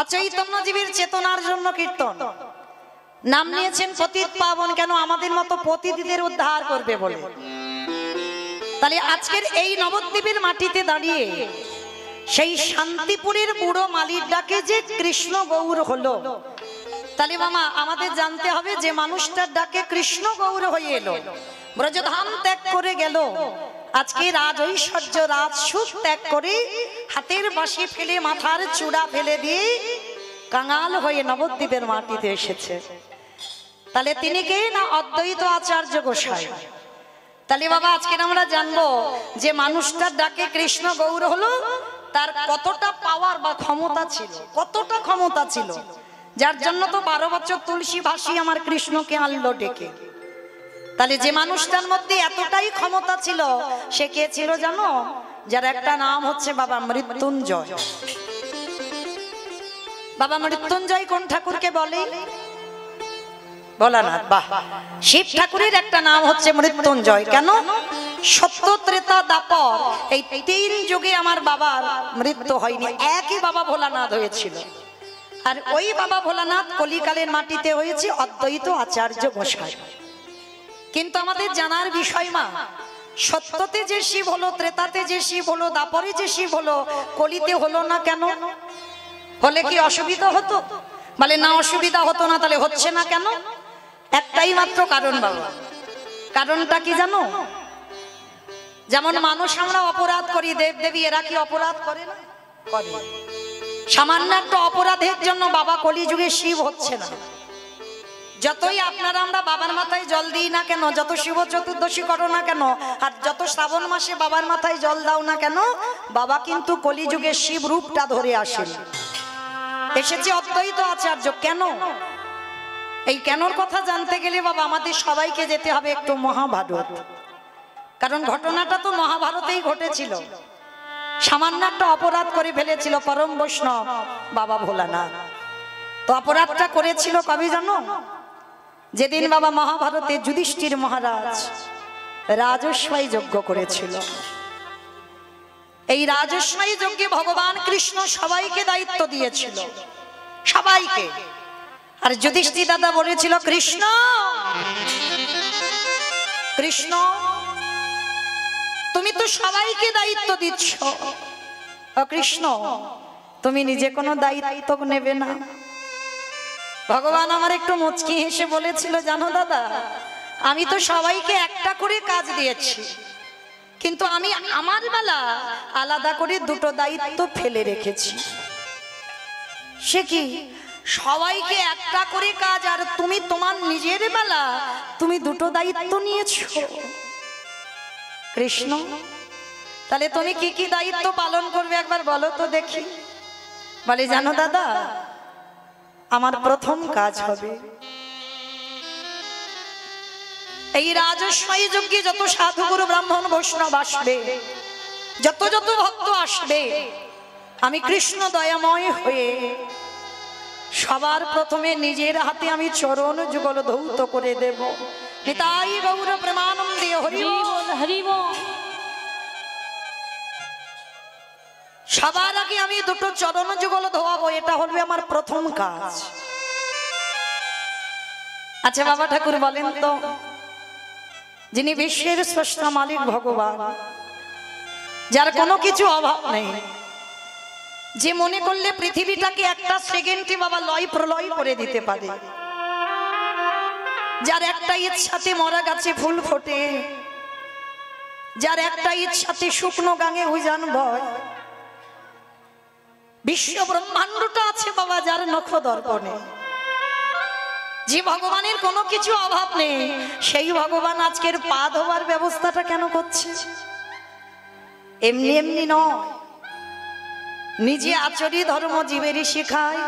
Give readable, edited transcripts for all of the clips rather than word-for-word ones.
অচৈতন্যজীবীর চেতনার জন্য কীর্তন নাম নিয়েছেন পতিত পাবন। কেন? আমাদের মতো পতিতদের উদ্ধার করবে বলে। তাহলে আজকের এই নবদ্বীপের মাটিতে দাঁড়িয়ে সেই শান্তিপুরের বুড়ো মালির ডাকে যে কৃষ্ণ গৌর হলো, তাহলে মামা আমাদের জানতে হবে যে মানুষটার ডাকে কৃষ্ণ গৌর হয়ে এলো, ব্রজধাম ত্যাগ করে গেল, আজকে রাজ ঐশ্বর্য রাজ সুখ ত্যাগ করে হাতের বাঁশি ফেলে মাথার চূড়া ফেলে দিয়ে কাঙাল হয়ে নবদ্বীপের মাটিতে এসেছে। তাহলে তিনি কে? না অদ্বৈত আচার্য গোসাই। তাহলে বাবা আজকে আমরা জানবো যে মানুষটার ডাকে কৃষ্ণ গৌর হলো, তার কতটা পাওয়ার বা ক্ষমতা ছিল, কতটা ক্ষমতা ছিল, যার জন্য তো 12 বছর তুলসী ভাসি আমার কৃষ্ণকে আনলো ডেকে। তাহলে যে মানুষটার মধ্যে এতটাই ক্ষমতা ছিল সে কে ছিল জানো? যার একটা নাম হচ্ছে বাবা মৃত্যুঞ্জয়। বাবা মৃত্যুঞ্জয় কোন ঠাকুরকে বলে? ভোলানাথ। বাহ, শিব ঠাকুরের একটা নাম হচ্ছে মৃত্যুঞ্জয়। কেন? সত্য ত্রেতা দাপর এই 3 যুগে আমার বাবার মৃত্যু হয়নি, একই বাবা ভোলানাথ হয়েছিল। আর ওই বাবা ভোলানাথ কলিকালের মাটিতে হয়েছে অদ্বৈত আচার্য গোসাই। কিন্তু আমাদের জানার বিষয় মা, সত্যতে যে শিব হলো, ত্রেতাতে যে শিব হলো, দাপরে যে শিব হলো, কলিতে হলো না কেন? হলে কি অসুবিধা হতো? বলে না, অসুবিধা হতো না। তাহলে হচ্ছে না কেন? একটাই মাত্র কারণ বাবা। কারণটা কি জানো? যেমন মানুষ আমরা অপরাধ করি, দেব দেবী এরা কি অপরাধ করে না? করে। সামান্য একটা অপরাধের জন্য বাবা কলিযুগে শিব হচ্ছে না। যতই আপনারা আমরা বাবার মাথায় জল দিই না কেন, যত শিব চতুর্দশী করো না কেন, আর যত শ্রাবণ মাসে বাবার মাথায় জল দাও না কেন, বাবা কিন্তু কলিযুগে শিব রূপটা ধরে আসেন। এসেছে অদ্বৈত আচার্য। কেন? এই কেনর কথা জানতে গেলে বাবা আমাদের সবাইকে যেতে হবে একটু মহাভারত। কারণ ঘটনাটা তো মহাভারতেই ঘটেছিল। সামান্য একটা অপরাধ করে ফেলেছিল পরম বৈষ্ণব বাবা ভোলানাথ। তো অপরাধটা করেছিল কবে জানো? যেদিন বাবা মহাভারতে যুধিষ্ঠির মহারাজ রাজস্বাই যজ্ঞ করেছিল। এই রাজস্বাই যজ্ঞে ভগবান কৃষ্ণ সবাইকে দায়িত্ব দিয়েছিল, সবাইকে। আর যুধিষ্ঠির দাদা বলেছিল, কৃষ্ণ কৃষ্ণ তুমি তো সবাইকে দায়িত্ব দিচ্ছ, কৃষ্ণ তুমি নিজে কোনো দায়িত্ব নেবে না? ভগবান আমার একটু মুচকি হেসে বলেছিল, জানো দাদা, আমি তো সবাইকে একটা করে কাজ দিয়েছি, কিন্তু আমি আমার বেলা আলাদা করে 2টো দায়িত্ব ফেলে রেখেছি। সে কি? সবাইকে একটা করে কাজ, আর তুমি তোমার নিজের বেলা তুমি 2টো দায়িত্ব নিয়েছো। কৃষ্ণ তাহলে তুমি কি কি দায়িত্ব পালন করবে একবার বলো তো দেখি। বলে, জানো দাদা, আমার প্রথম কাজ হবে এই রাজস্বাই যজ্ঞে যত সাধুগুরু ব্রাহ্মণ বৈষ্ণব আসবে, যত যত ভক্ত আসবে, আমি কৃষ্ণ দয়াময় হয়ে সবার প্রথমে নিজের হাতে আমি চরণ যুগল ধৌত করে দেব। নিতাই গৌর প্রেমানন্দে হরি বল, হরি বল। সবার আগে আমি 2টো চরণ যুগল ধোয়াবো, এটা হবে আমার প্রথম কাজ। আচ্ছা বাবা ঠাকুর বলেন তো, যিনি বিশ্বের স্রষ্টা মালিক ভগবান, যার কোনো কিছু অভাব নেই, যে মনে করলে পৃথিবীটাকে একটা সেকেন্ডে বাবা লয় প্রলয় করে দিতে পারে, যার একটা ইচ্ছাতে মরা গাছে ফুল ফোটে, যার একটা ইচ্ছাতে শুকনো গাঙে উজান বয়, বিশ্ব ব্রহ্মাণ্ডটা আছে বাবা যার নখ দর্পণে, যে ভগবানের কোনো কিছু অভাব নেই, সেই ভগবান আজকের পা ধোয়ার ব্যবস্থাটা কেন করছে? এমনি এমনি নয়, নিজে আচরি ধর্ম জীবেরই শিখায়,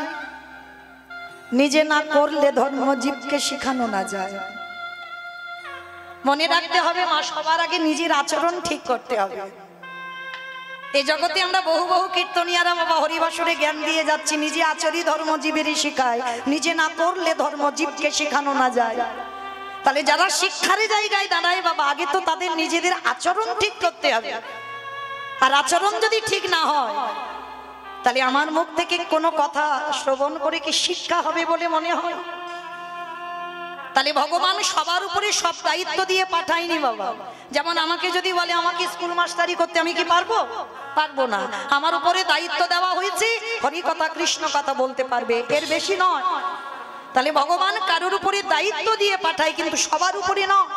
নিজে না করলে ধর্ম জীবকে শিখানো না যায়। মনে রাখতে হবে মা, সবার আগে নিজের আচরণ ঠিক করতে হবে। এই জগতে আমরা বহু বহু কীর্তনিয়ারা বাবা হরিবাসরে জ্ঞান দিয়ে যাচ্ছি, নিজে আচরি ধর্ম জীবেরই শিখায়, নিজে না করলে ধর্ম জীবকে শিখানো না যায়। তাহলে যারা শিক্ষার জায়গায় দাঁড়ায় বাবা, আগে তো তাদের নিজেদের আচরণ ঠিক করতে হবে। আর আচরণ যদি ঠিক না হয় তাহলে আমার মুখ থেকে কোনো কথা শ্রবণ করে কি শিক্ষা হবে বলে মনে হয়? তাহলে ভগবান সবার উপরে সব দায়িত্ব দিয়ে পাঠায়নি বাবা। যেমন আমাকে যদি বলে আমাকে স্কুল মাস্টারি করতে, আমি কি পারবো? পারবো না। আমার উপরে দায়িত্ব দেওয়া হয়েছে হরি কথা কৃষ্ণ কথা বলতে পারবে, এর বেশি নয়। তাহলে ভগবান কারোর উপরে দায়িত্ব দিয়ে পাঠায়, কিন্তু সবার উপরে নয়।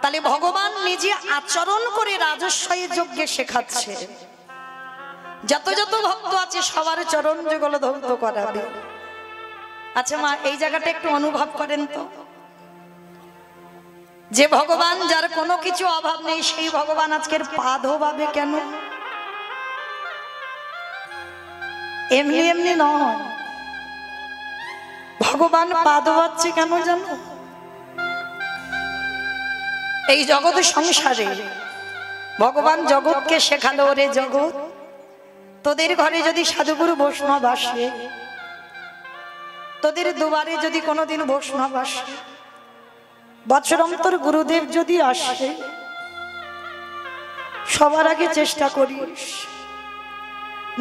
তাহলে ভগবান নিজে আচরণ করে রাজস্বী যজ্ঞে শেখাচ্ছে, যত যত ভক্ত আছে সবার চরণ যুগল ধৌত করাবে। আচ্ছা মা, এই জায়গাটা একটু অনুভব করেন তো, যে ভগবান যার কোনো কিছু অভাব নেই, সেই ভগবান আজকের পা ধোবাবে কেন? এমনি এমনি নয়, ভগবান পা ধোয়াচ্ছে কেন জানো? এই জগৎ সংসারে ভগবান জগৎকে শেখালো, রে জগৎ, তোদের ঘরে যদি সাধুগুরু বৈষ্ণব আসে, তোদের দুবারে যদি কোনোদিন বৈষ্ণব আসে, বৎসরন্তর গুরুদেব যদি আসে, সবার আগে চেষ্টা করিস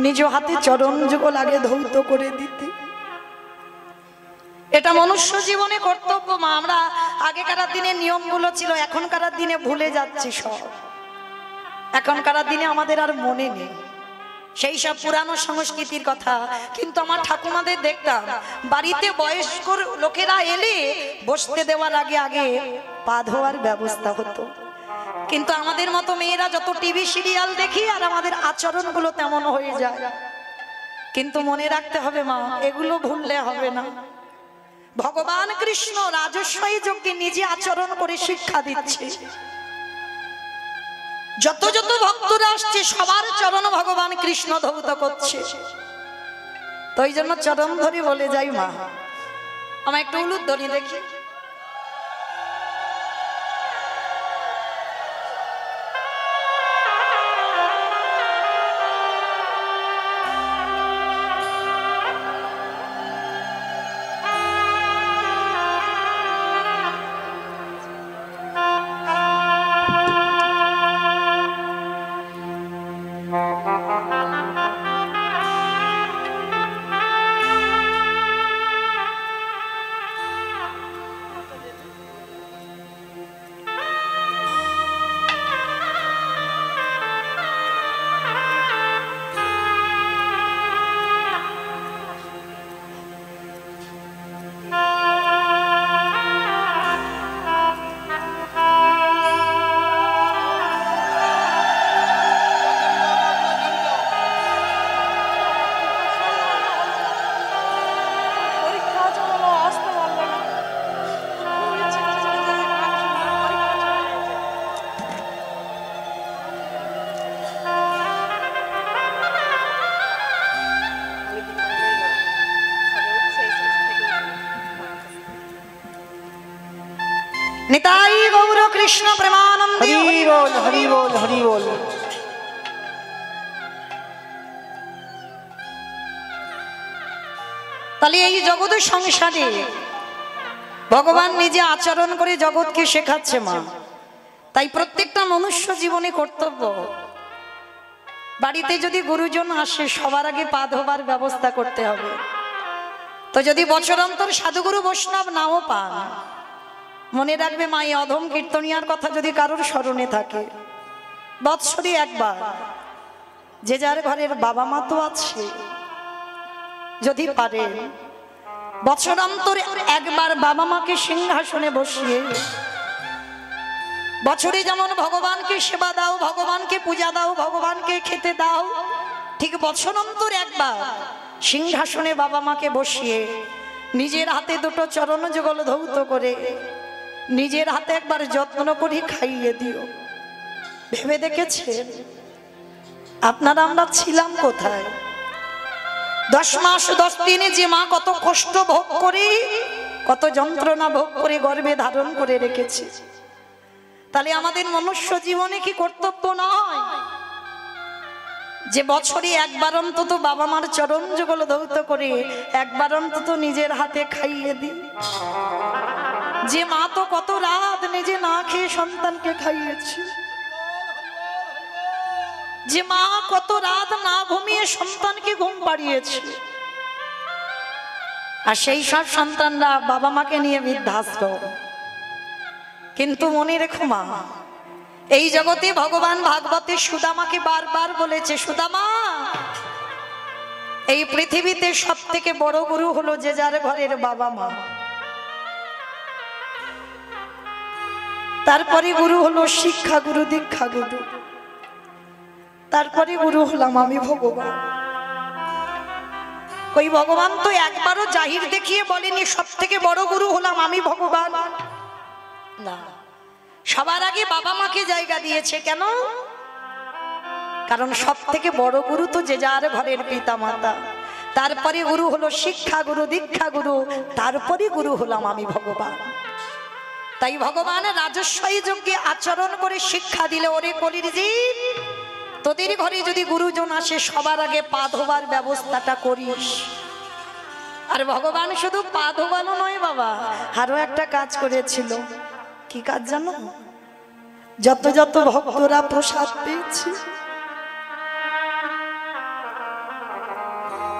নিজ হাতে চরণ যুগল আগে ধৌত করে দিতে। এটা মনুষ্য জীবনে কর্তব্য মা। আমরা আগেকার দিনে নিয়মগুলো ছিল, এখনকার দিনে ভুলে যাচ্ছি সব। এখনকার দিনে আমাদের আর মনে নেই সেই সব পুরানো সংস্কৃতির কথা। কিন্তু আমার ঠাকুমাদের দেখতাম বাড়িতে বয়স্ক লোকেরা এলে বসতে দেওয়ার আগে আগে পা ধোয়ার ব্যবস্থা হতো। কিন্তু আমাদের মতো মেয়েরা যত টিভি সিরিয়াল দেখি আর আমাদের আচরণগুলো তেমন হয়ে যায়। কিন্তু মনে রাখতে হবে মা, এগুলো ভুললে হবে না। ভগবান কৃষ্ণ রাজস্বী যজ্ঞে নিজে আচরণ করে শিক্ষা দিচ্ছে। যত যত ভক্তরা আসছে সবার চরণ ভগবান কৃষ্ণ ধৌত করছে। তো এই জন্য চরণ ধরি বলে যাই মা। আমার একটু উলুধ্বনি দেখি। নিতাই গৌর কৃষ্ণ প্রেমানন্দে। হরি বল হরি বল হরি বল। তাহলে এই জগৎ সংসারে ভগবান নিজে আচরণ করে জগৎকে শেখাচ্ছে মা। তাই প্রত্যেকটা মনুষ্য জীবনে কর্তব্য, বাড়িতে যদি গুরুজন আসে সবার আগে পা ধোবার ব্যবস্থা করতে হবে। তো যদি বছরান্তর সাধুগুরু বৈষ্ণব নাও পান, মনে রাখবে মা, এই অধম কীর্তনিয়ার কথা যদি কারোর স্মরণে থাকে, বৎসরে একবার যে যার ঘরের বাবা মা তো আছে, যদি পারে বছরান্তরে একবার বাবা মাকে সিংহাসনে বসিয়ে বছরে যেমন ভগবানকে সেবা দাও, ভগবানকে পূজা দাও, ভগবানকে খেতে দাও, ঠিক বছরান্তর একবার সিংহাসনে বাবা মাকে বসিয়ে নিজের হাতে দুটো চরণ যুগল ধৌত করে নিজের হাতে একবার যত্ন করে খাইয়ে দিও। ভেবে দেখেছেন আপনারা আমরা ছিলাম কোথায়? 10 মাস 10 দিনে যে মা কত কষ্ট ভোগ করে, কত যন্ত্রণা ভোগ করে গর্ভে ধারণ করে রেখেছে। তাহলে আমাদের মনুষ্য জীবনে কি কর্তব্য নয় যে বছরে একবার অন্তত বাবা মার চরণ যুগল ধৌত করে একবার অন্তত নিজের হাতে খাইয়ে দিই? যে মা তো কত রাত নিজে না খেয়ে সন্তানকে খাইয়েছে, যে মা কত রাত না ঘুমিয়ে সন্তানকে ঘুম পাড়িয়েছে, আর সেই সব সন্তানরা বাবা মাকে নিয়ে বৃদ্ধাশ্রম। কিন্তু মনে রেখো মা, এই জগতে ভগবান ভাগবতে সুদামাকে বারবার বলেছে, সুদামা এই পৃথিবীতে সব থেকে বড় গুরু হলো যে যার ঘরের বাবা মা। তারপরে গুরু হলো শিক্ষা গুরু, দীক্ষা গুরু, তারপরে গুরু হলাম আমি ভগবান। ওই ভগবান তো একবারও জাহির দেখিয়ে বলেনি সব থেকে বড় গুরু হলাম আমি ভগবান, না। সবার আগে বাবা মাকে জায়গা দিয়েছে। কেন? কারণ সব থেকে বড় গুরু তো যে যার ঘরের পিতা মাতা। তারপরে গুরু হলো শিক্ষা গুরু, দীক্ষা গুরু, তারপরে গুরু হলাম আমি ভগবান। তাই ভগবান রাজস্বী যজ্ঞে আচরণ করে শিক্ষা দিলে, ওরে কলির জীব, তোদের ঘরে যদি গুরুজন আসে সবার আগে পা ধোবার ব্যবস্থাটা করিস। আর ভগবান শুধু পা ধোবানো নয় বাবা, আরো একটা কাজ করেছিল। কি কাজ জানো? যত যত ভক্তরা প্রসাদ পেয়েছে,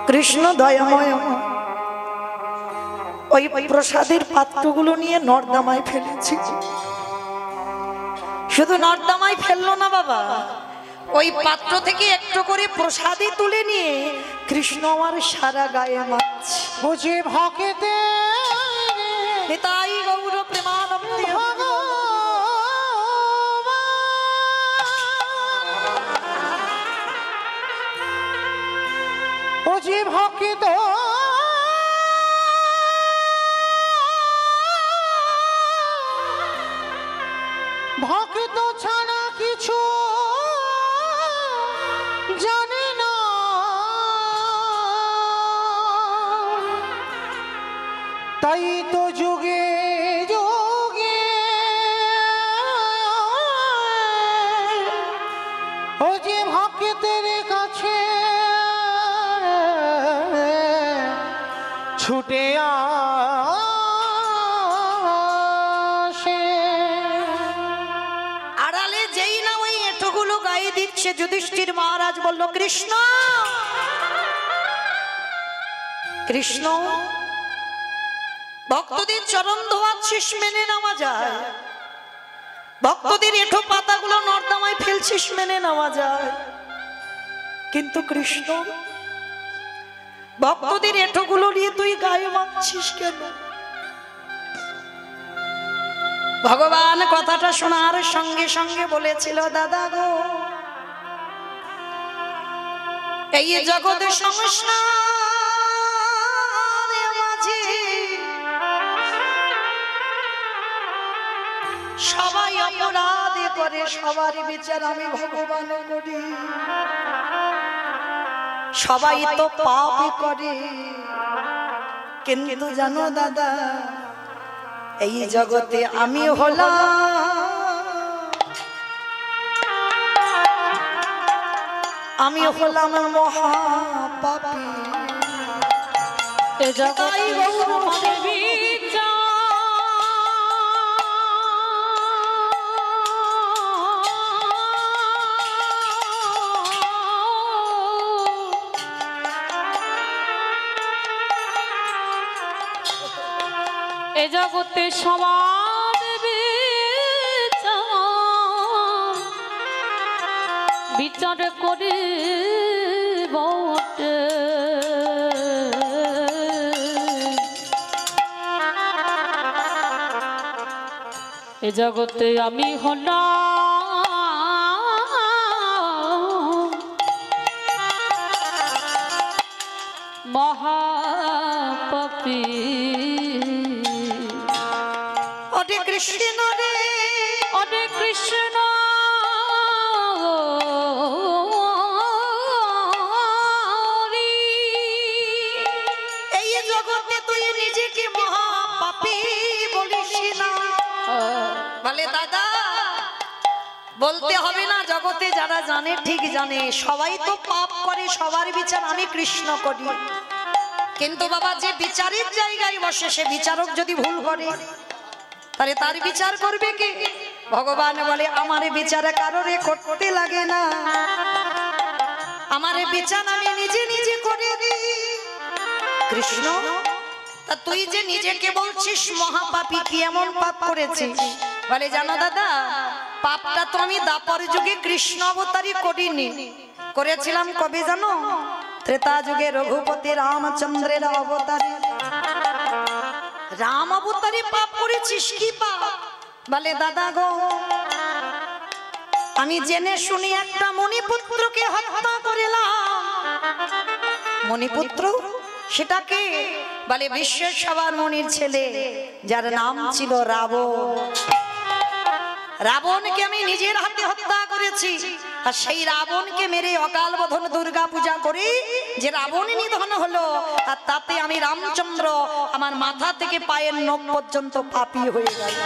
কৃষ্ণ দয়াময়, ওই প্রসাদের পাত্রগুলো নিয়ে নর্দমায় ফেলেছি। শুধু নর্দমায় ফেললো না বাবা, ওই পাত্র থেকে একটু করে প্রসাদে তুলে নিয়ে কৃষ্ণ আমার সারা গায়ে মাছ বুঝে ভকেতে নিতাই গৌর প্রেমানন্দে বুঝে ভকিত ভকিত ছাড়া কিছু জানে না, তাই তো যুগে যুগে ও যে ভক্তের কাছে ছুটে আসে। আড়ালে যেই না ওই এঁটোগুলো গায়ে দিচ্ছে, যুধিষ্ঠির মহারাজ বলল, কৃষ্ণ কৃষ্ণ, ভক্তদের চরণ ধোয়াচ্ছিস, মেনে নেওয়া যায়। ভক্তদের এঁঠো পাতাগুলো নর্দমায় ফেলছিস, মেনে নেওয়া যায়। কিন্তু কৃষ্ণ, ভক্তদের এঁঠোগুলো নিয়ে তুই গায়ে মাখছিস কেন? ভগবান কথাটা শোনার সঙ্গে সঙ্গে বলেছিল, দাদা গো, এই জগৎ সংসারের মাঝে সবাই অপরাধ করে, সবার বিচার আমি ভগবান করি। সবাই তো পাপ করে, কিন্তু জানো দাদা, এই জগতে আমি হলাম, আমি হলাম মহাপাপী। এ জগতে এ জগতে সবার বিচার করে বটে, এ জগতে আমি হলাম মহাপাপী। অরে কৃষ্ণ রে, অরে কৃষ্ণ, এই জগতে তুই নিজেকে মহাপাপী বলিস না। বলে দাদা, বলতে হবে না, জগতে যারা জানে ঠিক জানে, সবাই তো পাপ করে, সবার বিচার আমি কৃষ্ণ করি। কিন্তু বাবা, যে বিচারের জায়গায় বসে সে বিচারক যদি ভুল করে, তাহলে তার বিচার করবে কে? ভগবান বলে, আমার বিচার কারোরে করতে লাগে না। আমারে বিচার আমি নিজে নিজে করে দিই। কৃষ্ণ, তা তুই যে নিজেকে বলছিস মহাপাপী, কি এমন পাপ করেছিস? বলে জানো দাদা, পাপটা তো আমি দাপর যুগে কৃষ্ণ অবতারই করিনি, করেছিলাম কবে জানো? ত্রেতা যুগে রঘুপতি রামচন্দ্রের অবতারে। রাম অবতারে পাপ করেছিস, কি পাপ? বলে দাদা গো, আমি জেনে শুনি একটা মণিপুত্রকে হত্যা করিলাম। মণিপুত্র সেটাকে? বলে বিশ্বের সবার মনির ছেলে, যার নাম ছিল রাবণ। রাবণকে আমি নিজের হাতে হত্যা করেছি। আর সেই রাবণকে মেরে অকাল বোধন দুর্গা পূজা করি, যে রাবণ নিধন হলো, আর তাতে আমি রামচন্দ্র আমার মাথা থেকে পায়ের নখ পর্যন্ত পাপী হয়ে গেল।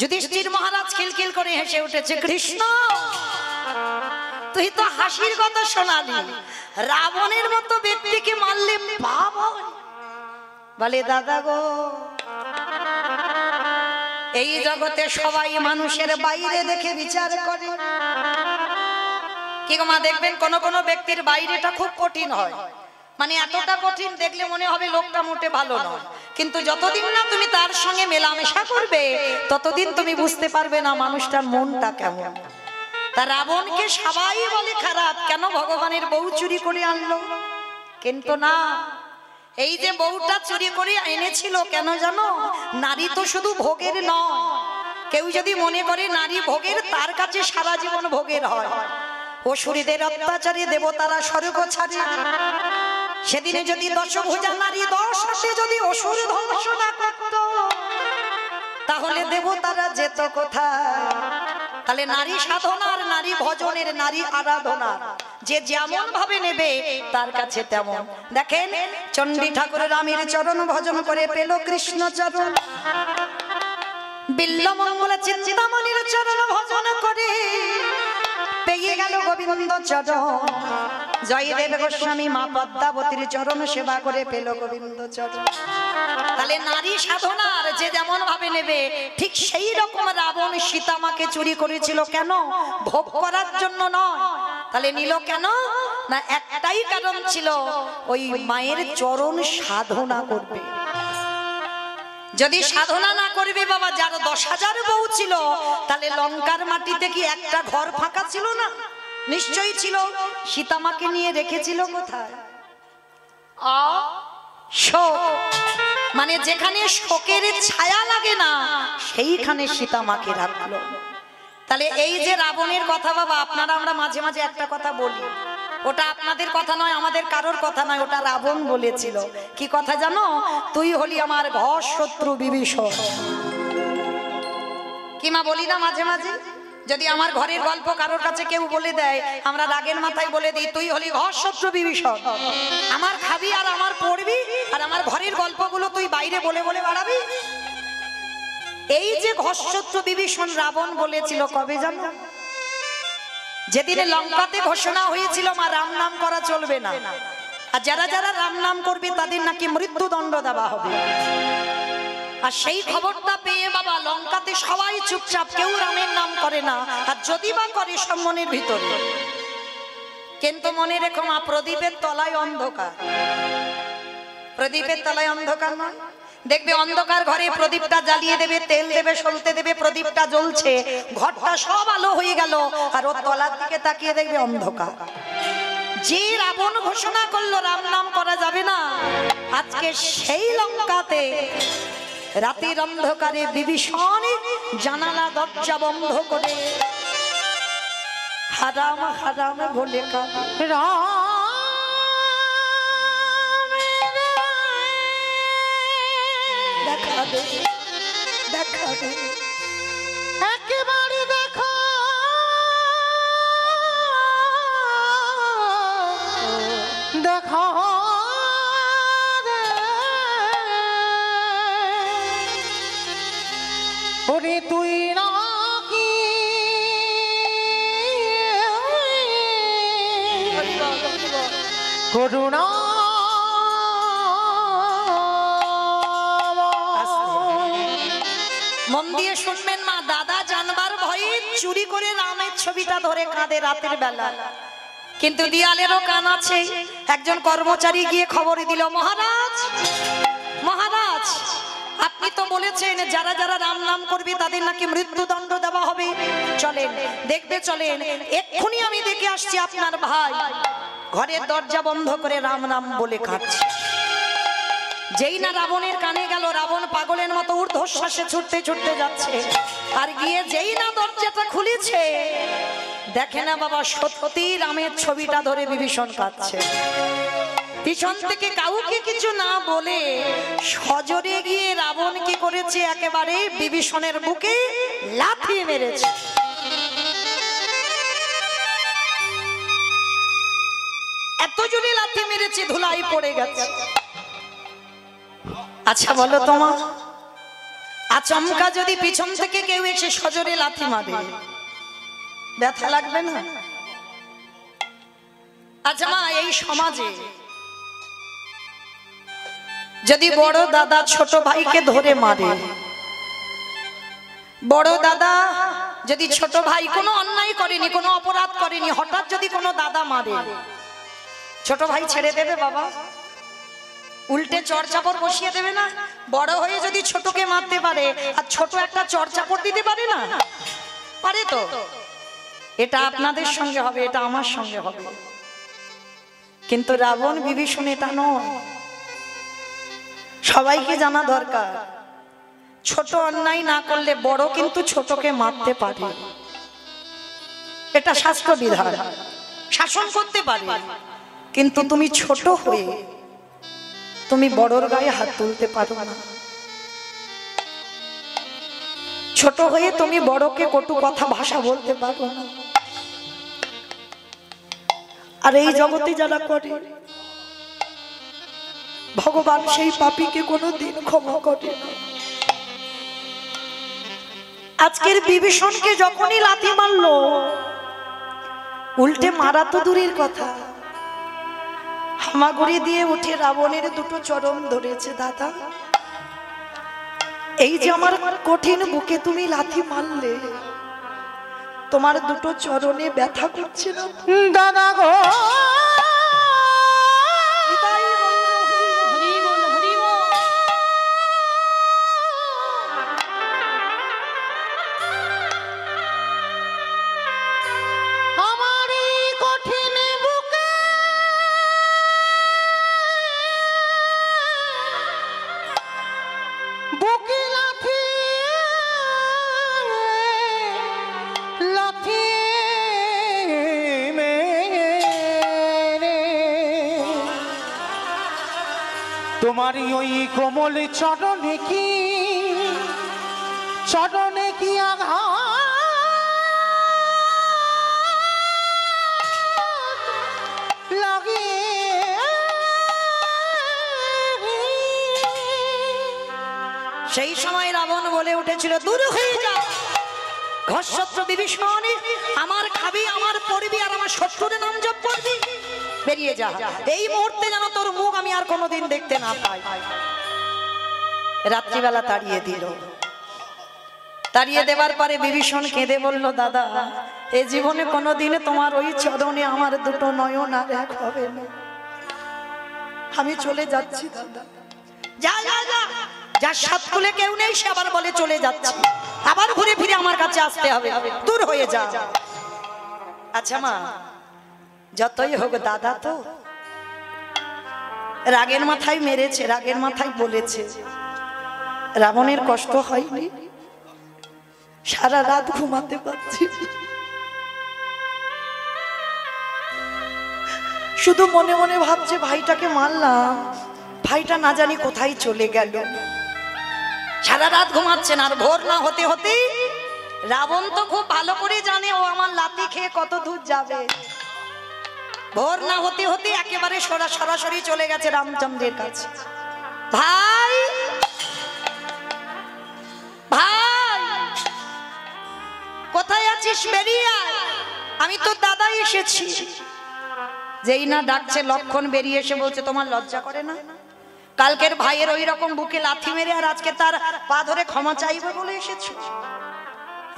যুধিষ্ঠির মহারাজ খিলখিল করে হেসে উঠেছে, কৃষ্ণ তুই তো হাসির কথা শোনালি, রাবণের মতো ব্যক্তিকে মারলে পাপ হয়? বলে দাদা গো, এই জগতে সবাই মানুষের বাইরে দেখে বিচার করে। কি গো মা, দেখবেন কোন কোন ব্যক্তির বাইরেটা খুব কঠিন হয়, মানে এতটা কঠিন দেখলে মনে হবে লোকটা মোটে ভালো নয়, কিন্তু যতদিন না তুমি তার সঙ্গে মেলামেশা করবে ততদিন তুমি বুঝতে পারবে না মানুষটার মনটা কেমন। তা রাবণকে সবাই বলে খারাপ, কেন? ভগবানের বউ চুরি করে আনলো। কিন্তু না, এই যে বউটা চুরি করে এনেছিল কেন জানো? নারী তো শুধু ভোগের নয়। কেউ যদি মনে করে নারী ভোগের, তার কাছে সারা জীবন ভোগের হয়। অসুরীদের অত্যাচারে দেবতারা স্বর্গ ছাড়ে। সেদিনে যদি দশভুজা নারী 10 হাতে যদি অসুর ধ্বংস না করত, তাহলে দেবতারা যেত কোথায়? তাহলে নারী সাধনার, নারী ভজনের, নারী আরাধনার যে যেমন ভাবে নেবে তার কাছে তেমন। দেখেন চণ্ডী ঠাকুর রামের চরণ ভজন করে পেল কৃষ্ণ চরণ, বিল্লমঙ্গল চিন্তামণির চরণ ভজন করে পেয়ে গেল গোবিন্দ চরণ। জয়দেব গোস্বামী মা পদ্মাবতীর চরণ সেবা করে পেল গোবিন্দ চরণ। তাহলে নারী সাধনার যে যেমন ভাবে নেবে, ঠিক সেই রকম রাবণ সীতা মাকে চুরি করেছিল। কেন? ভোগ করার জন্য নয়। তাহলে নিল কেন? না, একটাই কারণ ছিল, ওই মায়ের চরণ সাধনা করবে। যদি সাধনা না করবে বাবা, যার 10,000 বউ ছিল, তাহলে লঙ্কার মাটিতে কি একটা ঘর ফাঁকা ছিল না? নিশ্চয়ই ছিল। সীতামাকে নিয়ে রেখেছিল কোথায়? শোক, মানে যেখানে শোকের ছায়া লাগে না সেইখানে সীতামাকে রাখলো। তাহলে এই যে রাবণের কথা বাবা, আপনারা আমরা মাঝে মাঝে একটা কথা বলি, ওটা আপনাদের কথা নয়, আমাদের কারোর কথা নয়, ওটা রাবণ বলেছিল। কি কথা জানো? তুই হলি আমার ঘর শত্রু বিভীষণ। কি মা বলি না মাঝে মাঝে? যদি আমার ঘরের গল্প কারোর কাছে কেউ বলে দেয়, আমরা রাগের মাথায় বলে দিই, তুই হলি ঘর শত্রু বিভীষণ। আমার খাবি আর আমার পড়বি, আর আমার ঘরের গল্পগুলো তুই বাইরে বলে বলে বাড়াবি। এই যে ঘর শত্রু বিভীষণ রাবণ বলেছিল কবে জানো? যেদিনে লঙ্কাতে ঘোষণা হয়েছিল মা রাম নাম করা চলবে না, আর যারা যারা রাম নাম করবে তাদের নাকি মৃত্যুদণ্ড দেওয়া হবে। আর সেই খবরটা পেয়ে বাবা লঙ্কাতে সবাই চুপচাপ, কেউ রামের নাম করে না, আর যদি বা করে সব মনের ভিতরে। কিন্তু মনে রেখো মা, প্রদীপের তলায় অন্ধকার। প্রদীপের তলায় অন্ধকার নয়। দেখবে অন্ধকার ঘরে প্রদীপটা জ্বালিয়ে দেবে, তেল দেবে, সলতে দেবে, প্রদীপটা জ্বলছে, ঘরটা সব আলো হয়ে গেল, আর ওর তলার দিকে তাকিয়ে দেখবে অন্ধকার। যে রাবণ ঘোষণা করলো রাম নাম করা যাবে না, আজকে সেই লঙ্কাতে রাতের অন্ধকারে বিভীষণ জানালা দরজা বন্ধ করে হারাম হারাম বলে কাঁদে। দেখা দে, দেখা দে, একেবারে দেখা, দেখা ওরে তুই নাকি করুণা। মন দিয়ে শুনবেন মা, দাদা জানবার ভয়ে চুরি করে রামের ছবিটা ধরে কাঁদে রাতের বেলা। কিন্তু দিয়ালেরও কান আছে। একজন কর্মচারী গিয়ে খবর দিল, মহারাজ মহারাজ, আপনি তো বলেছেন যারা যারা রাম নাম করবে তাদের নাকি মৃত্যুদণ্ড দেওয়া হবে। চলেন দেখবে, চলেন এক্ষুনি আমি দেখে আসছি আপনার ভাই ঘরের দরজা বন্ধ করে রাম নাম বলে কাঁদছে। যেই না রাবণের কানে গেল, রাবণ পাগলের মতো ঊর্ধ্বশ্বাসে ছুটতে ছুটতে যাচ্ছে। আর গিয়ে যেই না দরজাটা খুলেছে, দেখে না বাবা সত্যি রামের ছবিটা ধরে বিভীষণ কাঁদছে। পিছন থেকে কাউকে কিছু না বলে সজোরে গিয়ে রাবণ কি করেছে, একেবারে বিভীষণের বুকে লাথি মেরেছে। এত জোরে লাথি মেরেছে ধুলাই পড়ে গেছে। আচ্ছা বলো তোমা, আচমকা যদি পিছন থেকে কেউ এসে সজোরে লাথি মারে, ব্যথা লাগবে না? আচ্ছা মা, এই সমাজে যদি বড় দাদা ছোট ভাইকে ধরে মারে, বড় দাদা যদি ছোট ভাই কোনো অন্যায় করেনি, কোনো অপরাধ করেনি, হঠাৎ যদি কোনো দাদা মারে, ছোট ভাই ছেড়ে দেবে বাবা? উল্টে চড়চাপড় বসিয়ে দেবে না? বড় হয়ে যদি ছোটকে মারতে পারে, আর ছোট একটা চড়চাপড় দিতে পারে না? পারে তো। এটা আপনাদের সঙ্গে হবে, এটা আমার সঙ্গে হবে। কিন্তু রাবণ বিভীষণ এটা নয়। সবাইকে জানা দরকার, ছোট অন্যায় না করলে বড় কিন্তু ছোটকে মারতে পারে। এটা শাস্ত্র বিধান, শাসন করতে পারে। কিন্তু তুমি ছোট হয়ে তুমি বড়র গায়ে হাত তুলতে পারো না। ছোট হয়ে তুমি বড়কে কটু কথা ভাষা বলতে পারো না। আর এই জগতে যারা করে, ভগবান সেই পাপীকে কোনোদিন ক্ষমা করে না। আজকের বিভীষণকে যখনই লাথি মারলো, উল্টে মারা তো দূরের কথা, হামাগুড়ি দিয়ে উঠে রাবণের দুটো চরণ ধরেছে। দাদা, এই যে আমার কঠিন বুকে তুমি লাথি মারলে, তোমার দুটো চরণে ব্যথা করছে না? দাদা গো, আমার এই কঠিন বুকে বুকে লাথি লাথি মেরে তোমারই ওই কোমল চরণে কি আঘাত লাগে। সেই সময় রাবণ বলে উঠেছিল, দূর হয়ে যা ঘরশত্রু বিভীষণ, আমার খাবি, আমার পড়বি, আর আমার শত্রুর নাম জপ করবি, বেরিয়ে যা। এই মুহূর্তে যেন তোর মুখ আমি আর কোনোদিন দেখতে না পাই। রাত্রিবেলা তাড়িয়ে দিল। তাড়িয়ে দেবার পরে বিভীষণ কেঁদে বলল, দাদা, এ জীবনে কোনোদিন তোমার ওই চরণে আমার দুটো নয়ন আর এক হবে না। আমি চলে যাচ্ছি দাদা। যা যা যা, যার সাত কুলে কেউ নেই সে আবার বলে চলে যাচ্ছি, আবার ঘুরে ফিরে আমার কাছে আসতে হবে, দূর হয়ে যা। আচ্ছা মা, যতই হোক দাদা তো রাগের মাথায় মেরেছে, রাগের মাথায় বলেছে। রাবণের কষ্ট হয়নি? সারা রাত ঘুমাতে পারছি, শুধু মনে মনে ভাবছে ভাইটাকে মারলাম, ভাইটা না জানি কোথায় চলে গেল। সারা রাত ঘুমাচ্ছেন। আর ভোর না হতে হতে রাবণ তো খুব ভালো করে জানে ও আমার লাথি খেয়ে কত দূর যাবে। ভোর না হতে হতে একেবারে সরাসরি চলে গেছে রামচন্দ্রের কাছে। ভাই ভাই, কোথায় আছিস? বেরিয়ে আয়, আমি তো দাদাই এসেছি। যেই না ডাকছে লক্ষণ বেরিয়ে এসে বলছে, তোমার লজ্জা করে না? কালকের ভাইয়ের ওই রকম বুকে লাথি মেরে আর আজকে তার পা ধরে ক্ষমা চাইবে বলে এসেছো?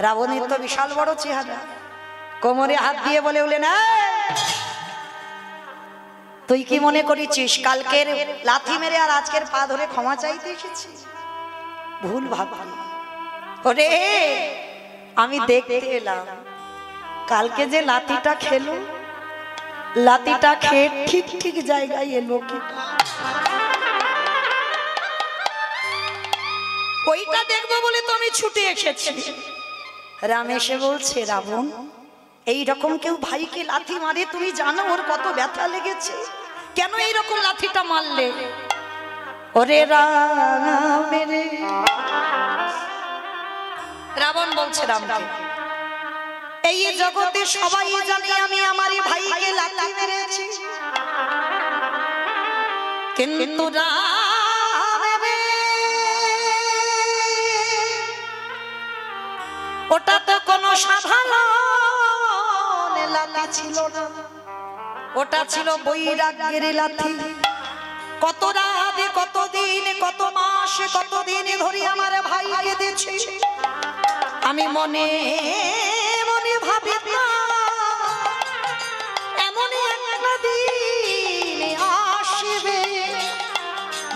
রাবণের তো বিশাল বড় চেহারা, কোমরে হাত দিয়ে বলে উঠলেন, তুই কি মনে করেছিস কালকের লাথি মেরে আর আজকের পা ধরে ক্ষমা চাইতে এসেছি? ভুল ভাবলি। ওরে আমি দেখতে এলাম কালকে যে লাথিটা খেলো, লাথিটা খেয়ে ঠিক ঠিক জায়গায় এলো কি ওইটা দেখবো বলে তো আমি ছুটে এসেছি। রাম এসে বলছে, রাবণ এইরকম কেউ ভাইকে লাথি মারে তুমি জানো ওর কত ব্যথা লেগেছে, কেন এইরকম লাথিটা মারলে? ওরে রাম রে, রাবণ বলছে রামকে, এই জগতে সবাই জানে আমি আমারই ভাইকে লাথি মেরেছি, কিন্তু রাম রে ওটা তো কোনো সাধারণ লাথি ছিল না, ওটা ছিল বৈরাগ্যের লাথি। কত রাত, কত দিন, কত মাস, কত দিন ধরে আমার ভাই কেঁদেছে, আমি মনে মনে ভাবি এমন একটা দিন আসবে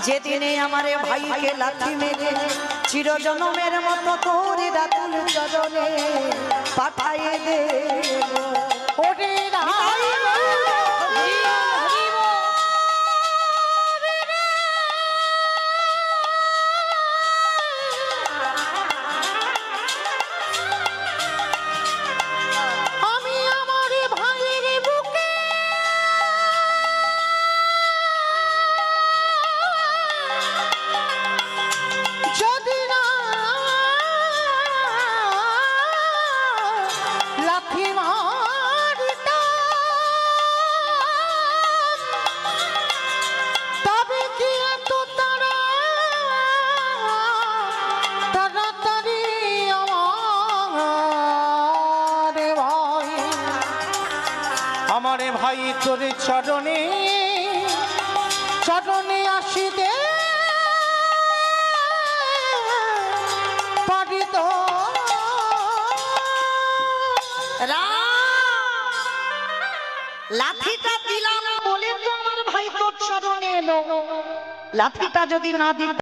যেদিনে আমার ভাইকে লাথি মেরে চিরজনমের মতো তোর রাতুল চরণে পাঠাইয়ে দেব। ওরে আমি আমার ভাইয়ের বুকে যদি না লাথি মারিতাম তবে কি এত তাড়াতাড়ি আমারে ভাই তোর চরণে চরণে আসিতে পারিত। লাঠিটা দিলাম বলে তো আমার ভাই তোর চরণে এলো, লাঠিটা যদি না দিত